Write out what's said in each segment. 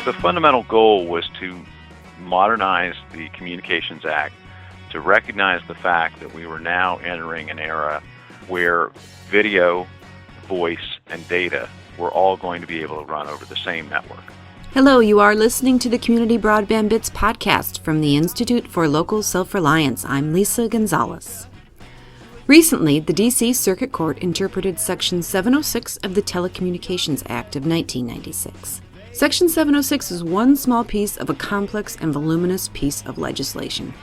The fundamental goal was to modernize the Communications Act to recognize the fact that we were now entering an era where video, voice, and data were all going to be able to run over the same network. Hello, you are listening to the Community Broadband Bits podcast from the Institute for Local Self-Reliance. I'm Lisa Gonzalez. Recently, the D.C. Circuit Court interpreted Section 706 of the Telecommunications Act of 1996. Section 706 is one small piece of a complex and voluminous piece of legislation.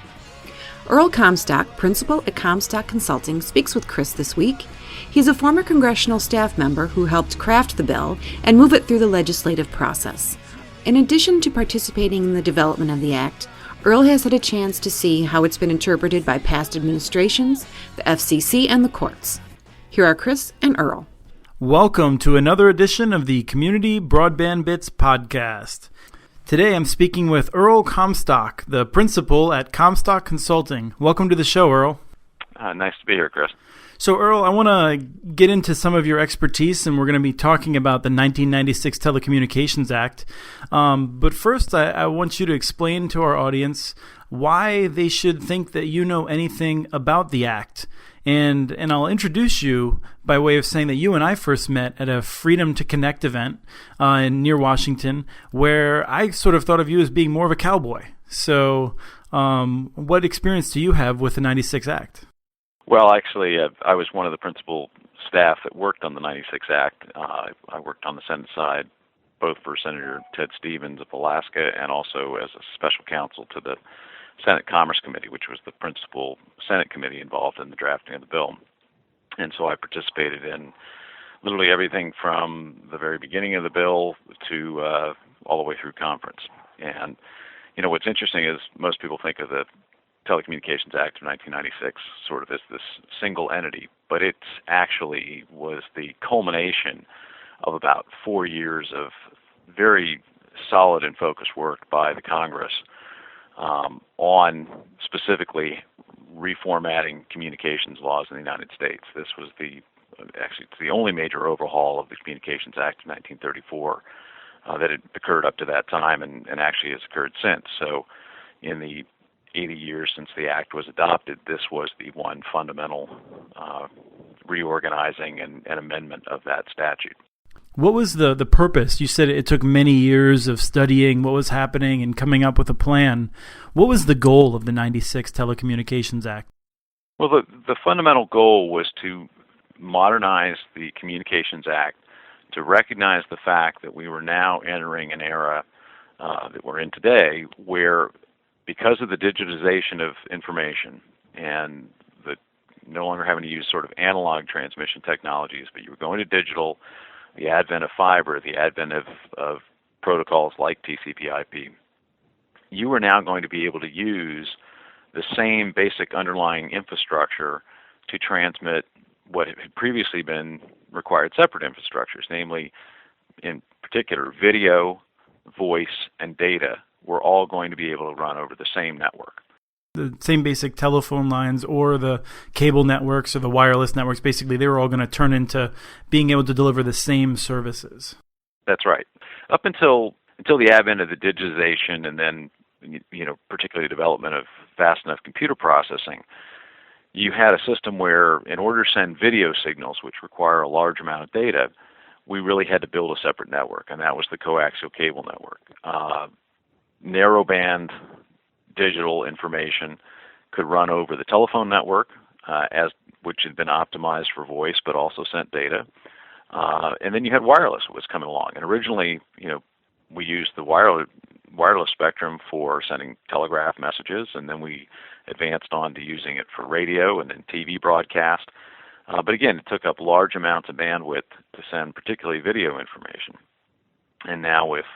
Earl Comstock, principal at Comstock Consulting, speaks with Chris this week. He's a former congressional staff member who helped craft the bill and move it through the legislative process. In addition to participating in the development of the Act, Earl has had a chance to see how it's been interpreted by past administrations, the FCC, and the courts. Here are Chris and Earl. Welcome to another edition of the Community Broadband Bits podcast. Today I'm speaking with Earl Comstock, the principal at Comstock Consulting. Welcome to the show, Earl. Nice to be here, Chris. So, Earl, I want to get into some of your expertise, and we're going to be talking about the 1996 Telecommunications Act. But first, I want you to explain to our audience why they should think that you know anything about the Act. And I'll introduce you by way of saying that you and I first met at a Freedom to Connect event near Washington, where I sort of thought of you as being more of a cowboy. So what experience do you have with the 96 Act? Well, actually, I was one of the principal staff that worked on the 96 Act. I worked on the Senate side, both for Senator Ted Stevens of Alaska and also as a special counsel to the Senate Commerce Committee, which was the principal Senate committee involved in the drafting of the bill. And so I participated in literally everything from the very beginning of the bill to all the way through conference. And, you know, what's interesting is most people think of the Telecommunications Act of 1996 sort of as this single entity, but it actually was the culmination of about 4 years of very solid and focused work by the Congress on specifically reformatting communications laws in the United States. This was it's the only major overhaul of the Communications Act of 1934 that had occurred up to that time and actually has occurred since. So in the 80 years since the Act was adopted, this was the one fundamental reorganizing and amendment of that statute. What was the purpose? You said it took many years of studying what was happening and coming up with a plan. What was the goal of the 96 Telecommunications Act? Well, the fundamental goal was to modernize the Communications Act to recognize the fact that we were now entering an era that we're in today where, because of the digitization of information and the no longer having to use sort of analog transmission technologies, but you were going to digital, the advent of fiber, the advent of protocols like TCP/IP, you were now going to be able to use the same basic underlying infrastructure to transmit what had previously been required separate infrastructures, namely, in particular, video, voice, and data were all going to be able to run over the same network. The same basic telephone lines or the cable networks or the wireless networks, basically, they were all going to turn into being able to deliver the same services. That's right. Up until the advent of the digitization and then, you know, particularly the development of fast enough computer processing, you had a system where in order to send video signals, which require a large amount of data, we really had to build a separate network, and that was the coaxial cable network. Narrowband digital information could run over the telephone network, which had been optimized for voice but also sent data. And then you had wireless was coming along. And originally, you know, we used the wireless spectrum for sending telegraph messages, and then we advanced on to using it for radio and then TV broadcast. But again, it took up large amounts of bandwidth to send particularly video information. And now with,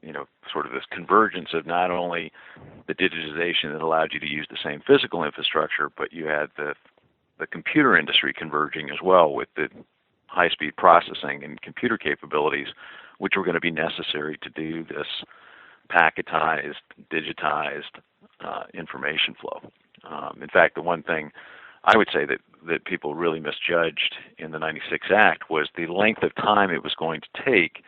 you know, sort of this convergence of not only the digitization that allowed you to use the same physical infrastructure, but you had the computer industry converging as well with the high-speed processing and computer capabilities, which were going to be necessary to do this packetized, digitized information flow. In fact, the one thing I would say that people really misjudged in the 96 Act was the length of time it was going to take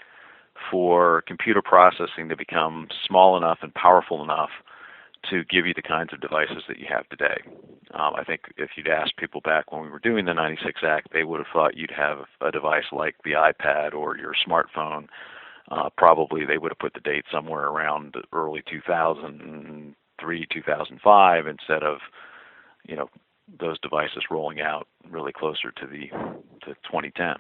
for computer processing to become small enough and powerful enough to give you the kinds of devices that you have today. I think if you'd asked people back when we were doing the 96 Act, they would have thought you'd have a device like the iPad or your smartphone. Probably they would have put the date somewhere around early 2003, 2005 instead of, those devices rolling out really closer to 2010.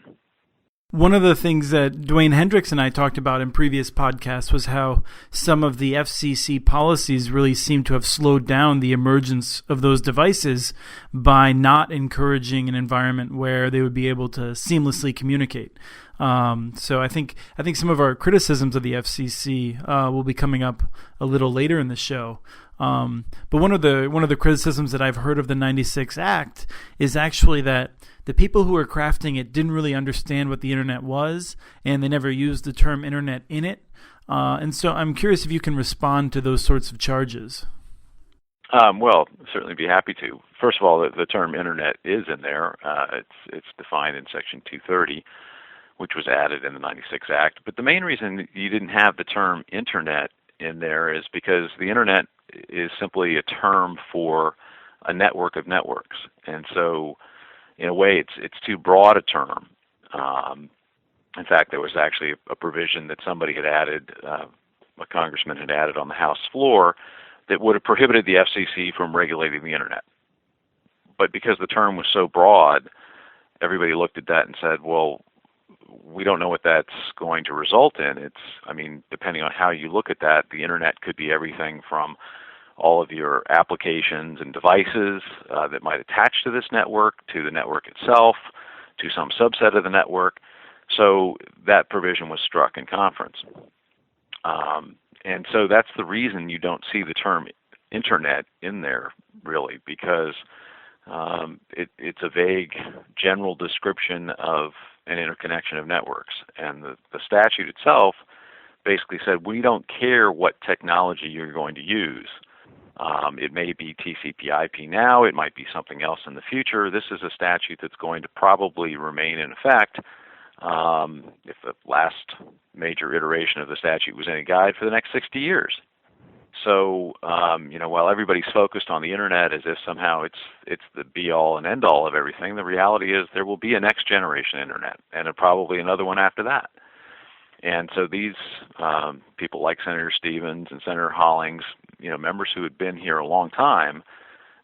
One of the things that Dwayne Hendricks and I talked about in previous podcasts was how some of the FCC policies really seem to have slowed down the emergence of those devices by not encouraging an environment where they would be able to seamlessly communicate. So I think some of our criticisms of the FCC will be coming up a little later in the show. But one of the criticisms that I've heard of the 96 Act is actually that the people who were crafting it didn't really understand what the internet was, and they never used the term internet in it. And so I'm curious if you can respond to those sorts of charges. Well, certainly be happy to. First of all, the term internet is in there. It's defined in Section 230, which was added in the 96 Act. But the main reason you didn't have the term internet in there is because the internet is simply a term for a network of networks. And so, in a way, it's too broad a term. In fact, there was actually a provision that somebody had added, a congressman had added on the House floor, that would have prohibited the FCC from regulating the internet. But because the term was so broad, everybody looked at that and said, well, we don't know what that's going to result in. Depending on how you look at that, the internet could be everything from all of your applications and devices that might attach to this network, to the network itself, to some subset of the network. So that provision was struck in conference. And so that's the reason you don't see the term internet in there, really, because it's a vague general description of an interconnection of networks. And the statute itself basically said, we don't care what technology you're going to use. It may be TCP/IP now, it might be something else in the future. This is a statute that's going to probably remain in effect, if the last major iteration of the statute was any guide, for the next 60 years. So, while everybody's focused on the internet as if somehow it's the be-all and end-all of everything, the reality is there will be a next generation internet, and probably another one after that. And so these people like Senator Stevens and Senator Hollings, members who had been here a long time,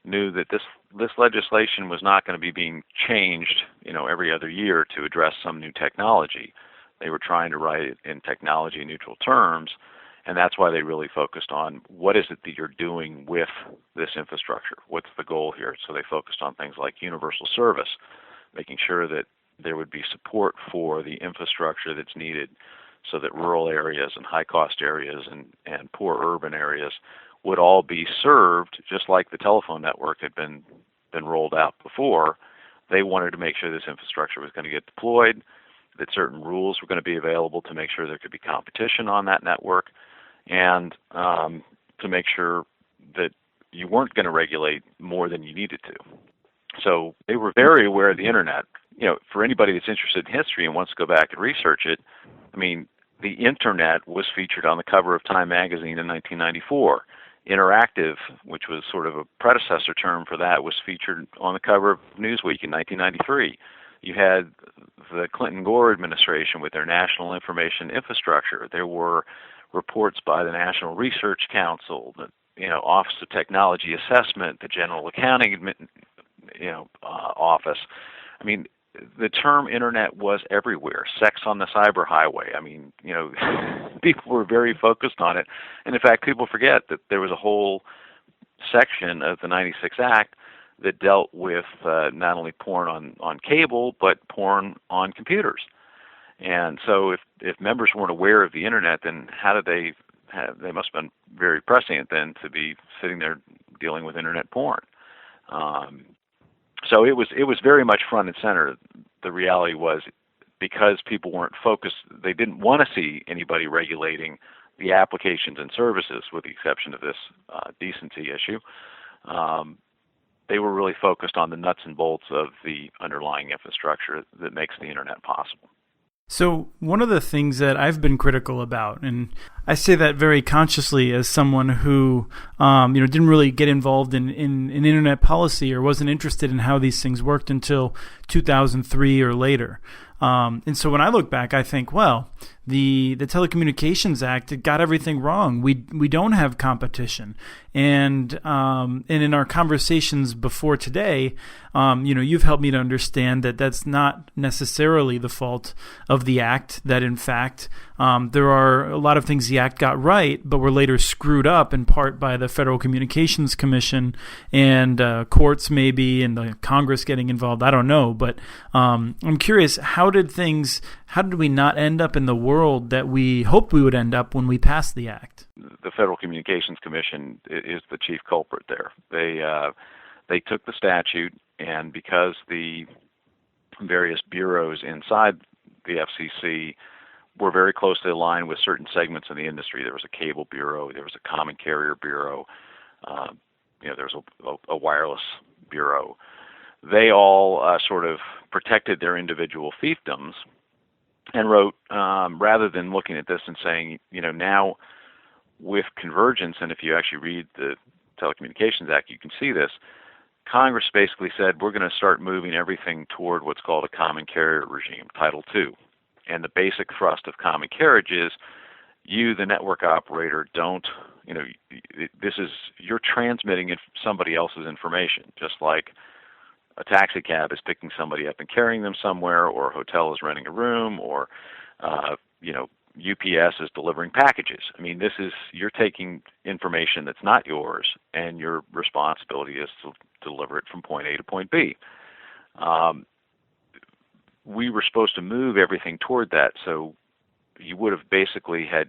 knew that this legislation was not going to be being changed, every other year to address some new technology. They were trying to write it in technology-neutral terms, and that's why they really focused on what is it that you're doing with this infrastructure? What's the goal here? So they focused on things like universal service, making sure that there would be support for the infrastructure that's needed so that rural areas and high-cost areas and poor urban areas would all be served just like the telephone network had been rolled out before. They wanted to make sure this infrastructure was going to get deployed, that certain rules were going to be available to make sure there could be competition on that network, and to make sure that you weren't going to regulate more than you needed to. So they were very aware of the internet. For anybody that's interested in history and wants to go back and research it, the internet was featured on the cover of Time magazine in 1994. Interactive, which was sort of a predecessor term for that, was featured on the cover of Newsweek in 1993. You had the Clinton-Gore administration with their National Information Infrastructure. There were reports by the National Research Council, the Office of Technology Assessment, the General Accounting Office. The term internet was everywhere. Sex on the cyber highway. People were very focused on it. And in fact, people forget that there was a whole section of the 96 Act that dealt with not only porn on cable, but porn on computers. And so if members weren't aware of the internet, then how did they must have been very prescient then to be sitting there dealing with internet porn. So it was very much front and center. The reality was, because people weren't focused, they didn't want to see anybody regulating the applications and services, with the exception of this decency issue. They were really focused on the nuts and bolts of the underlying infrastructure that makes the internet possible. So one of the things that I've been critical about, and I say that very consciously as someone who, didn't really get involved in internet policy or wasn't interested in how these things worked until 2003 or later. And so when I look back, I think, well, the Telecommunications Act, it got everything wrong. We don't have competition, and in our conversations before today, you've helped me to understand that that's not necessarily the fault of the act. That in fact, there are a lot of things the act got right, but were later screwed up in part by the Federal Communications Commission and courts maybe, and the Congress getting involved. I don't know, but I'm curious, how did we not end up in the world that we hoped we would end up when we passed the act? The Federal Communications Commission is the chief culprit there. They took the statute, and because the various bureaus inside the FCC were very closely aligned with certain segments of the industry, there was a cable bureau, there was a common carrier bureau, there was a wireless bureau. They all sort of protected their individual fiefdoms and wrote, rather than looking at this and saying, now with convergence, and if you actually read the Telecommunications Act, you can see this, Congress basically said, we're going to start moving everything toward what's called a common carrier regime, Title II. And the basic thrust of common carriage is you, the network operator, you're transmitting somebody else's information, just like a taxi cab is picking somebody up and carrying them somewhere, or a hotel is renting a room, or UPS is delivering packages. I mean, you're taking information that's not yours, and your responsibility is to deliver it from point A to point B. We were supposed to move everything toward that, so you would have basically had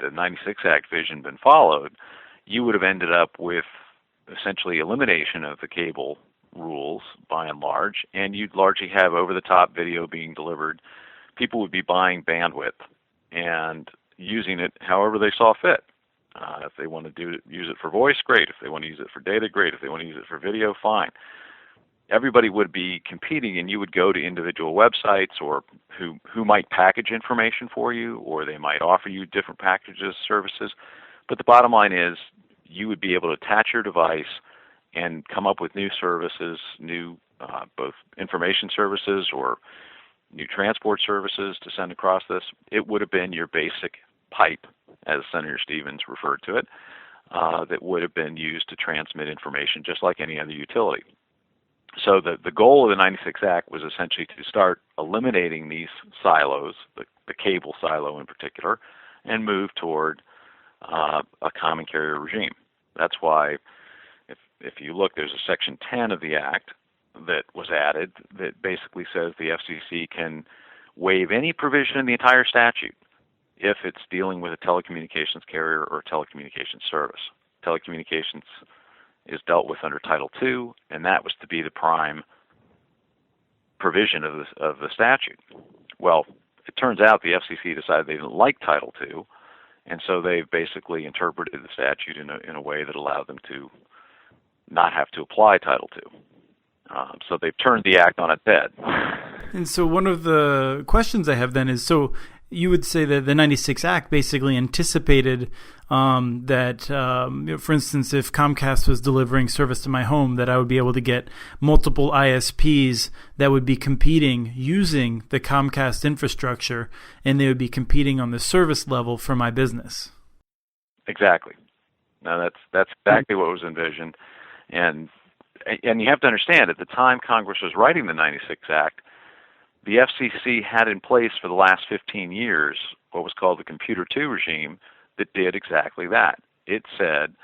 the 96 Act vision been followed, you would have ended up with essentially elimination of the cable rules by and large, and you'd largely have over-the-top video being delivered. People would be buying bandwidth and using it however they saw fit. If they want to use it for voice, great. If they want to use it for data, great. If they want to use it for video, fine. Everybody would be competing, and you would go to individual websites or who might package information for you, or they might offer you different packages, services. But the bottom line is you would be able to attach your device and come up with new services, new both information services or new transport services to send across this. It would have been your basic pipe, as Senator Stevens referred to it, that would have been used to transmit information just like any other utility. So the goal of the 96 Act was essentially to start eliminating these silos, the cable silo in particular, and move toward a common carrier regime. That's why if you look, there's a Section 10 of the Act that was added that basically says the FCC can waive any provision in the entire statute if it's dealing with a telecommunications carrier or telecommunications service. Telecommunications is dealt with under Title II, and that was to be the prime provision of the statute. Well, it turns out the FCC decided they didn't like Title II, and so they've basically interpreted the statute in a way that allowed them to not have to apply Title II. So they've turned the act on its head. And so one of the questions I have then is, so you would say that the 96 Act basically anticipated that, for instance, if Comcast was delivering service to my home, that I would be able to get multiple ISPs that would be competing using the Comcast infrastructure, and they would be competing on the service level for my business. Exactly. Now that's exactly what was envisioned, and you have to understand, at the time Congress was writing the 96 Act, the FCC had in place for the last 15 years what was called the Computer II regime that did exactly that. It said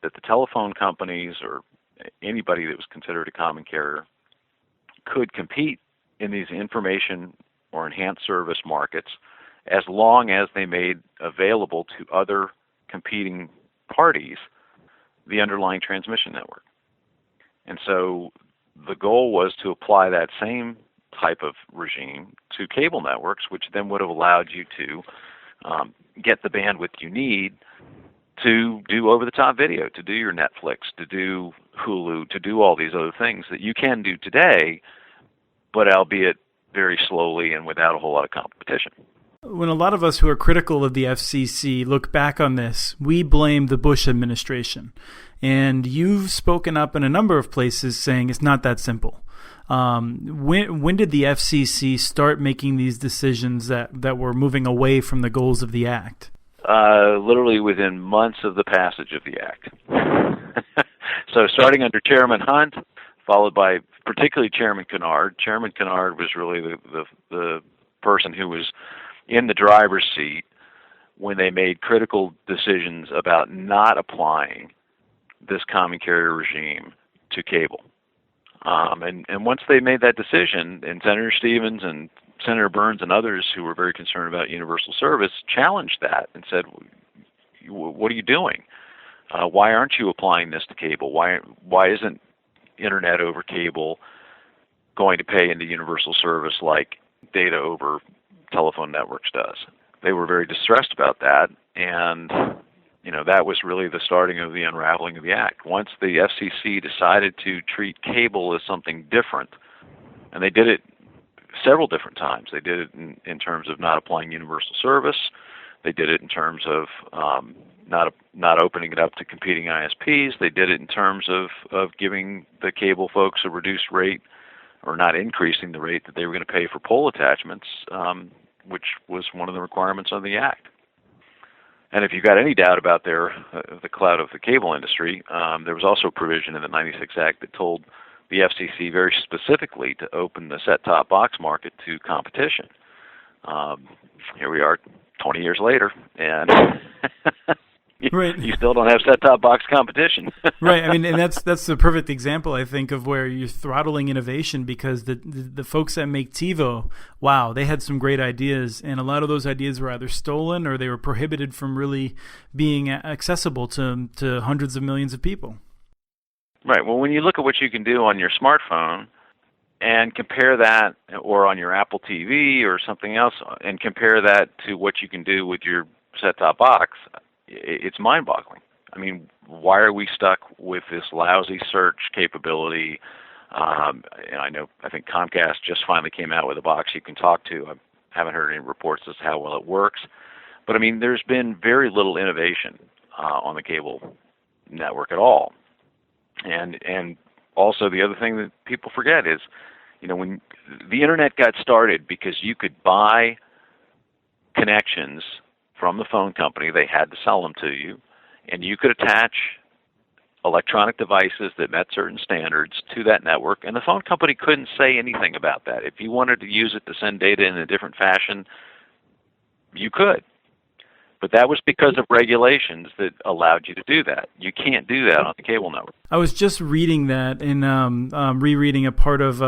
that the telephone companies or anybody that was considered a common carrier could compete in these information or enhanced service markets as long as they made available to other competing parties the underlying transmission network. And so the goal was to apply that same type of regime to cable networks, which then would have allowed you to get the bandwidth you need to do over-the-top video, to do your Netflix, to do Hulu, to do all these other things that you can do today, but albeit very slowly and without a whole lot of competition. When a lot of us who are critical of the FCC look back on this, we blame the Bush administration. And you've spoken up in a number of places saying it's not that simple. When did the FCC start making these decisions that were moving away from the goals of the Act? Literally within months of the passage of the Act. So starting under Chairman Hunt, followed by particularly Chairman Kennard. Chairman Kennard was really the person who was in the driver's seat when they made critical decisions about not applying this common carrier regime to cable. And once they made that decision, and Senator Stevens and Senator Burns and others who were very concerned about universal service challenged that and said, what are you doing? Why aren't you applying this to cable? Why isn't internet over cable going to pay into universal service like data over telephone networks does? They were very distressed about that, and that was really the starting of the unraveling of the Act. Once the FCC decided to treat cable as something different, and they did it several different times. They did it in terms of not applying universal service. They did it in terms of not opening it up to competing ISPs. They did it in terms of giving the cable folks a reduced rate, or not increasing the rate that they were going to pay for pole attachments, which was one of the requirements of the Act. And if you've got any doubt about the clout of the cable industry, there was also a provision in the 96 Act that told the FCC very specifically to open the set-top box market to competition. Here we are 20 years later, and right. You still don't have set-top box competition. Right. I mean, and that's the perfect example, I think, of where you're throttling innovation, because the folks that make TiVo, wow, they had some great ideas, and a lot of those ideas were either stolen or they were prohibited from really being accessible to hundreds of millions of people. Right. Well, when you look at what you can do on your smartphone and compare that, or on your Apple TV or something else, and compare that to what you can do with your set-top box, it's mind-boggling. I mean, why are we stuck with this lousy search capability? And I think Comcast just finally came out with a box you can talk to. I haven't heard any reports as to how well it works. But I mean, there's been very little innovation on the cable network at all. And also the other thing that people forget is, when the internet got started, because you could buy connections from the phone company, they had to sell them to you, and you could attach electronic devices that met certain standards to that network, and the phone company couldn't say anything about that. If you wanted to use it to send data in a different fashion, you could. But that was because of regulations that allowed you to do that. You can't do that on the cable network. I was just reading that and rereading a part of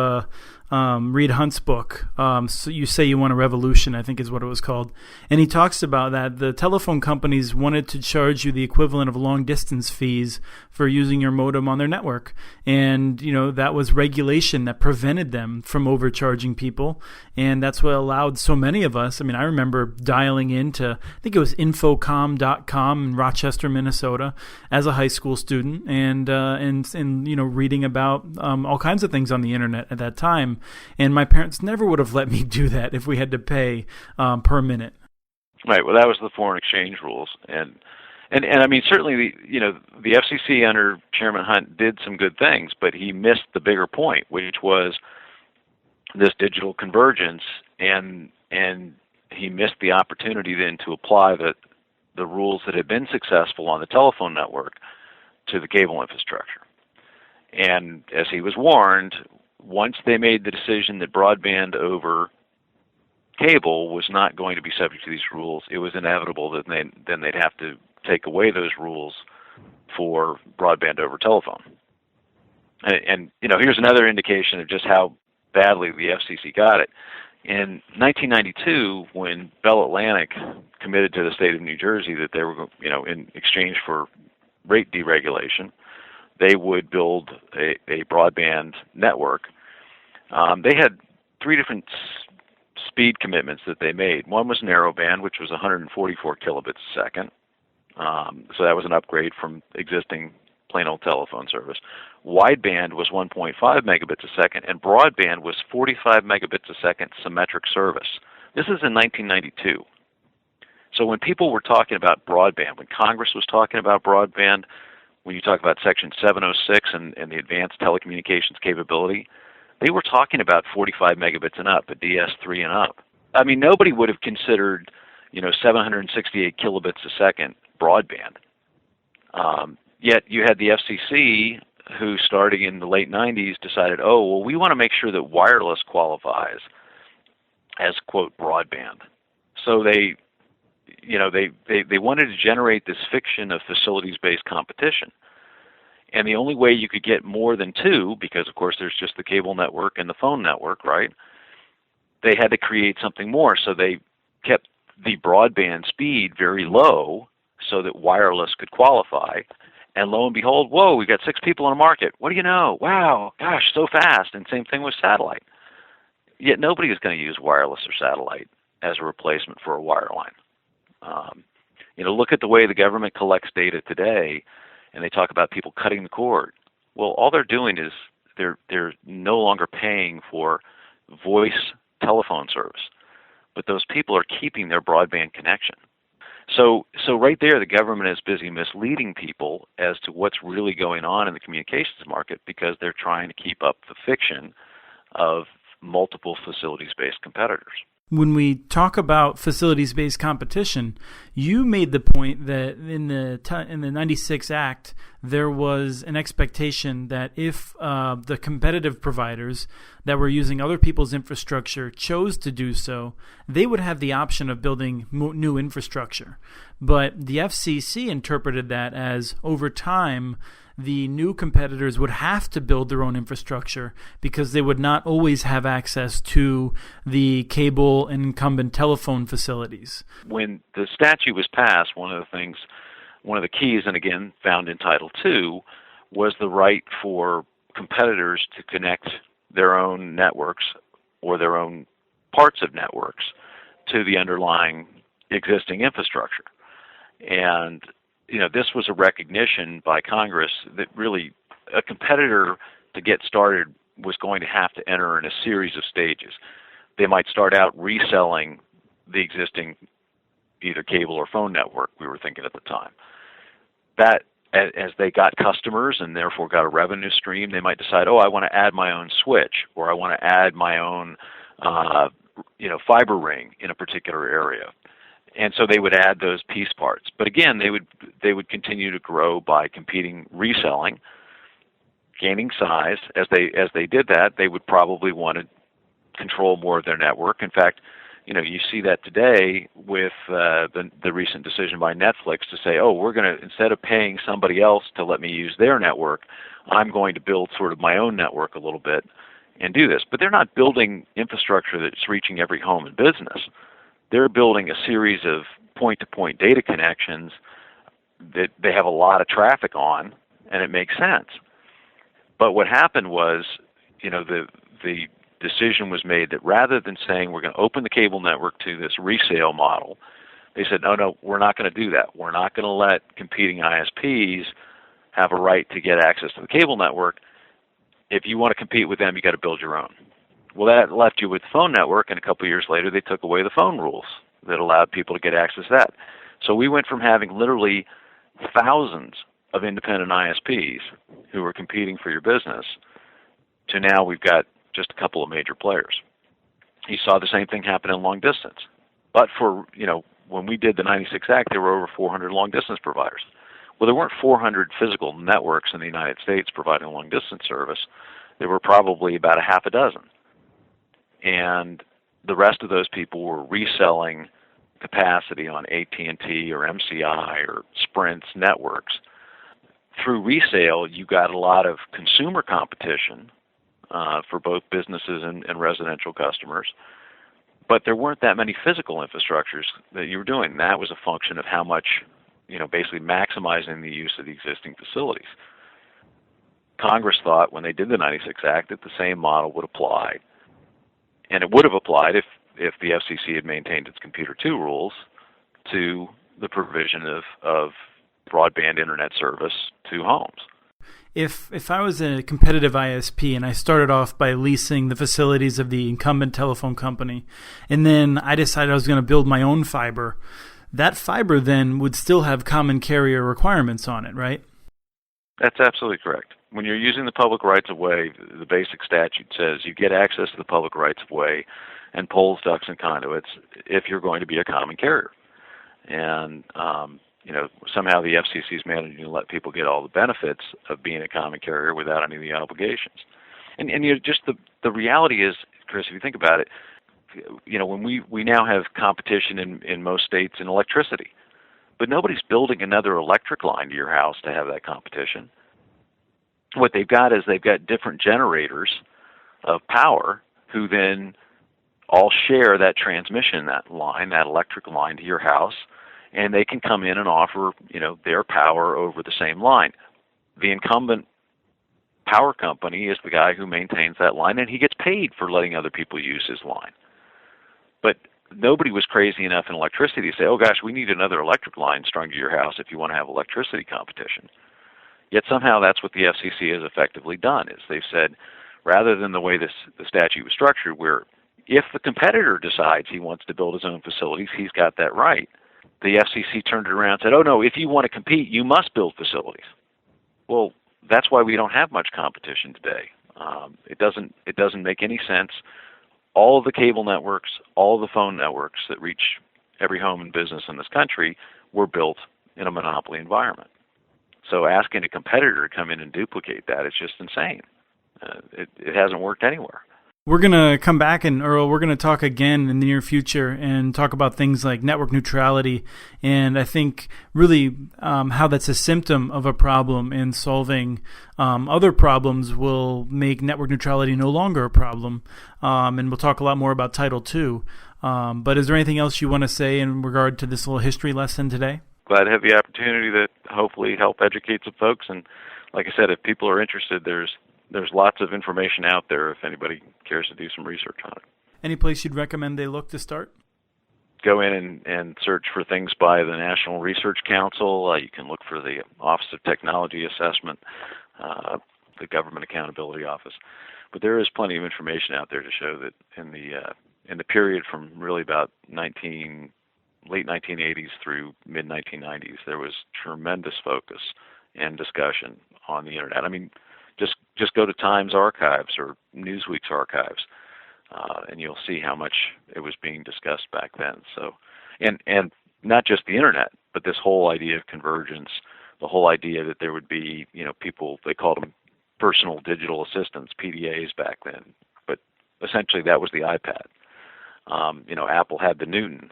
Reed Hunt's book. So You Say You Want a Revolution, I think is what it was called. And he talks about that the telephone companies wanted to charge you the equivalent of long-distance fees for using your modem on their network. And, that was regulation that prevented them from overcharging people. And that's what allowed so many of us. I mean, I remember dialing into, I think it was infocom.com in Rochester, Minnesota, as a high school student, and reading about all kinds of things on the internet at that time. And my parents never would have let me do that if we had to pay per minute. Right. Well, that was the foreign exchange rules, and I mean, certainly the FCC under Chairman Hunt did some good things, but he missed the bigger point, which was this digital convergence, and he missed the opportunity then to apply the rules that had been successful on the telephone network to the cable infrastructure. And as he was warned, once they made the decision that broadband over cable was not going to be subject to these rules, it was inevitable that then they'd have to take away those rules for broadband over telephone. And here's another indication of just how badly the FCC got it. In 1992, when Bell Atlantic committed to the state of New Jersey that they were, in exchange for rate deregulation, they would build a broadband network. They had three different speed commitments that they made. One was narrowband, which was 144 kilobits a second. So that was an upgrade from existing plain old telephone service. wideband was 1.5 megabits a second, and broadband was 45 megabits a second symmetric service. This is in 1992. So when people were talking about broadband, when Congress was talking about broadband, when you talk about Section 706 and the advanced telecommunications capability, they were talking about 45 megabits and up, a DS3 and up. I mean, nobody would have considered, 768 kilobits a second broadband. Yet you had the FCC, who starting in the late 90s decided, we want to make sure that wireless qualifies as, quote, broadband. So they wanted to generate this fiction of facilities-based competition. And the only way you could get more than two, because of course there's just the cable network and the phone network, right? They had to create something more. So they kept the broadband speed very low so that wireless could qualify. And lo and behold, we got 6 people in the market. What do you know? Wow, gosh, so fast. And same thing with satellite. Yet nobody is going to use wireless or satellite as a replacement for a wireline. Look at the way the government collects data today, and they talk about people cutting the cord. Well, all they're doing is they're no longer paying for voice telephone service, but those people are keeping their broadband connection. So right there, the government is busy misleading people as to what's really going on in the communications market because they're trying to keep up the fiction of multiple facilities-based competitors. When we talk about facilities-based competition, you made the point that in the 96 Act, there was an expectation that if the competitive providers that were using other people's infrastructure chose to do so, they would have the option of building new infrastructure. But the FCC interpreted that as, over time, the new competitors would have to build their own infrastructure because they would not always have access to the cable and incumbent telephone facilities. When the statute was passed, one of the keys, and again found in Title II, was the right for competitors to connect their own networks or their own parts of networks to the underlying existing infrastructure. And this was a recognition by Congress that really a competitor, to get started, was going to have to enter in a series of stages. They might start out reselling the existing either cable or phone network, we were thinking at the time. That, as they got customers and therefore got a revenue stream, they might decide, I want to add my own switch, or I want to add my own fiber ring in a particular area. And so they would add those piece parts. But again, they would continue to grow by competing, reselling, gaining size. As they did that, they would probably want to control more of their network. In fact, you see that today with the recent decision by Netflix to say, we're going to, instead of paying somebody else to let me use their network, I'm going to build sort of my own network a little bit and do this. But they're not building infrastructure that's reaching every home and business. They're building a series of point-to-point data connections that they have a lot of traffic on, and it makes sense. But what happened was, the decision was made that rather than saying we're going to open the cable network to this resale model, they said, no, we're not going to do that. We're not going to let competing ISPs have a right to get access to the cable network. If you want to compete with them, you got to build your own. Well, that left you with the phone network, and a couple of years later, they took away the phone rules that allowed people to get access to that. So we went from having literally thousands of independent ISPs who were competing for your business to now we've got just a couple of major players. You saw the same thing happen in long distance. But when we did the 96 Act, there were over 400 long distance providers. Well, there weren't 400 physical networks in the United States providing long distance service. There were probably about a half a dozen. And the rest of those people were reselling capacity on AT&T or MCI or Sprint's networks. Through resale, you got a lot of consumer competition for both businesses and residential customers, but there weren't that many physical infrastructures that you were doing. That was a function of how much, basically maximizing the use of the existing facilities. Congress thought when they did the 96 Act that the same model would apply. And it would have applied if the FCC had maintained its Computer 2 rules to the provision of broadband internet service to homes. if I was a competitive ISP and I started off by leasing the facilities of the incumbent telephone company, and then I decided I was going to build my own fiber, that fiber then would still have common carrier requirements on it, right? That's absolutely correct. When you're using the public rights-of-way, the basic statute says you get access to the public rights-of-way and poles, ducts, and conduits if you're going to be a common carrier. And somehow the FCC is managing to let people get all the benefits of being a common carrier without any of the obligations. And just the reality is, Chris, if you think about it, when we now have competition in most states in electricity, but nobody's building another electric line to your house to have that competition. What they've got is they've got different generators of power who then all share that transmission, that line, that electric line to your house, and they can come in and offer, their power over the same line. The incumbent power company is the guy who maintains that line, and he gets paid for letting other people use his line. But nobody was crazy enough in electricity to say, oh gosh, we need another electric line strung to your house if you want to have electricity competition. Yet somehow that's what the FCC has effectively done, is they've said, rather than the way the statute was structured, where if the competitor decides he wants to build his own facilities, he's got that right. The FCC turned it around and said, oh no, if you want to compete, you must build facilities. Well, that's why we don't have much competition today. It doesn't make any sense. All of the cable networks, all of the phone networks that reach every home and business in this country were built in a monopoly environment. So asking a competitor to come in and duplicate that is just insane. It hasn't worked anywhere. We're going to come back, and Earl, we're going to talk again in the near future and talk about things like network neutrality, and I think really how that's a symptom of a problem, and solving other problems will make network neutrality no longer a problem, and we'll talk a lot more about Title II. But is there anything else you want to say in regard to this little history lesson today? Glad to have the opportunity to hopefully help educate some folks, and like I said, if people are interested, there's lots of information out there if anybody cares to do some research on it. Any place you'd recommend they look to start? Go in and search for things by the National Research Council. You can look for the Office of Technology Assessment, the Government Accountability Office. But there is plenty of information out there to show that in the period from really about late 1980s through mid-1990s, there was tremendous focus and discussion on the Internet. I mean, just go to Times archives or Newsweek's archives, and you'll see how much it was being discussed back then. So, and not just the Internet, but this whole idea of convergence, the whole idea that there would be, people, they called them personal digital assistants, PDAs back then, but essentially that was the iPad. Apple had the Newton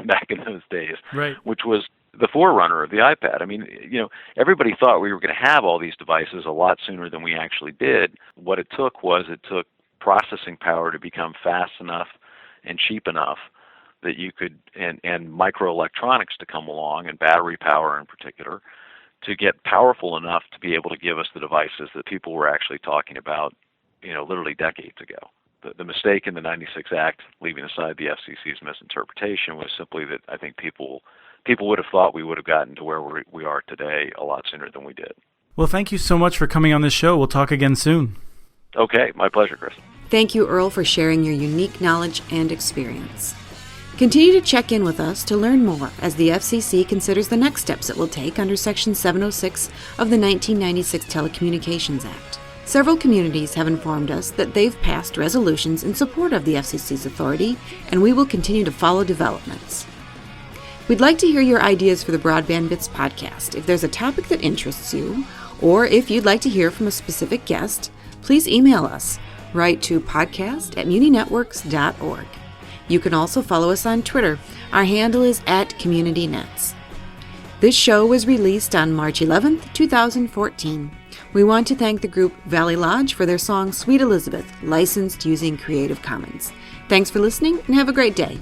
back in those days, right, which was the forerunner of the iPad. I mean, everybody thought we were going to have all these devices a lot sooner than we actually did. What it took processing power to become fast enough and cheap enough that you could, and microelectronics to come along, and battery power in particular, to get powerful enough to be able to give us the devices that people were actually talking about, literally decades ago. The mistake in the 96 Act, leaving aside the FCC's misinterpretation, was simply that I think people would have thought we would have gotten to where we are today a lot sooner than we did. Well, thank you so much for coming on this show. We'll talk again soon. Okay, my pleasure, Chris. Thank you, Earl, for sharing your unique knowledge and experience. Continue to check in with us to learn more as the FCC considers the next steps it will take under Section 706 of the 1996 Telecommunications Act. Several communities have informed us that they've passed resolutions in support of the FCC's authority, and we will continue to follow developments. We'd like to hear your ideas for the Broadband Bits podcast. If there's a topic that interests you, or if you'd like to hear from a specific guest, please email us. Write to podcast@muninetworks.org. You can also follow us on Twitter. Our handle is @CommunityNets. This show was released on March 11th, 2014. We want to thank the group Valley Lodge for their song Sweet Elizabeth, licensed using Creative Commons. Thanks for listening and have a great day.